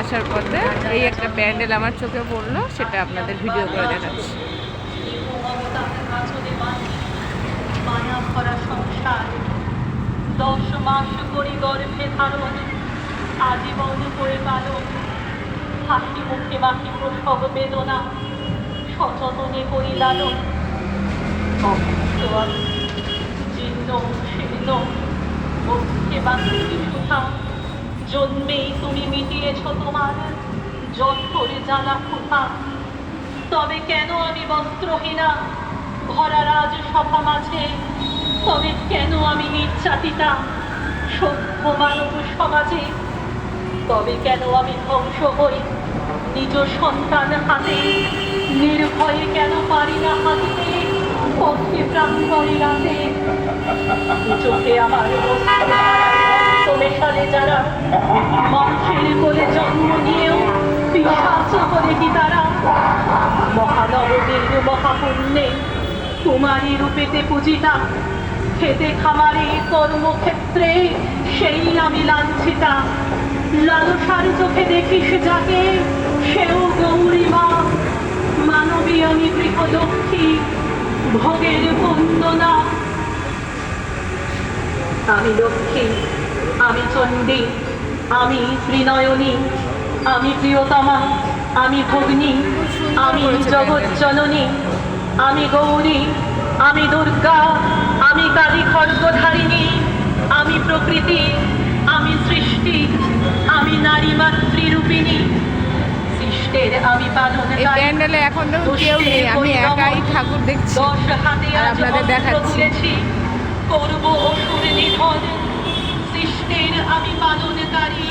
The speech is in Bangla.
আসার পথে এই একটা প্যান্ডেল আমার চোখে পড়লো, সেটা আপনাদের ভিডিও করে দেখাচ্ছি। মায়া ভরা সংসার 10 মাস করি গর্ভে ধারণ, আজীবন করে পালন, হাসি মুখে বাকি প্রসব বেদনা, সযতনে করি লালন। জীর্ণ শীর্ণ মুখে বাকি সুধা, জন্মেই তুমি মিটিয়েছ তোমার যন্ত্রের জ্বালা ক্ষুধা। তবে কেন আমি বস্ত্রহীনা ভরা রাজসভা মাঝে, তবে কেন আমি নির্যাতিতা সভ্য মানব সমাজে, তবে কেন আমি ধ্বংস হই নিজ সন্তান হাতে, নির্ভয়ে কেন পারি না হাতে পথে প্রান্তরে রাতে। চোখে আমার মেশালে যারা মানুষের কোলে জন্ম নিয়েও বিশ্বাস করে কি তারা, মহানবদের মহাপুণ্যে কুমারী রূপেতে পূজিতা, খেতে খামারে কর্মক্ষেত্রে সেই আমি লাঞ্ছিতা। লালসার চোখে দেখিস যাকে সেও গৌরী মা, মানবীয় নিগৃহ লক্ষ্মী ভোগের বন্দনা। আমি লক্ষ্মী, আমি চণ্ডী, আমি ত্রিনয়নী, আমি প্রিয়তমা, আমি ভগ্নী, আমি জগৎ জননী, আমি গৌরী, আমি দুর্গা, আমি কালী খড়গধারিণী, আমি প্রকৃতি, আমি সৃষ্টি, আমি নারী মাতৃরূপিণী। সৃষ্টের আমি পালন এই প্যান্ডেলে এখন দেখুন কেউ নেই, আমি একাই ঠাকুর দেখছি 10 হাতে আর আপনাদের দেখাচ্ছি। করব অসুর নিধন, সৃষ্টের আমি পালনকারী।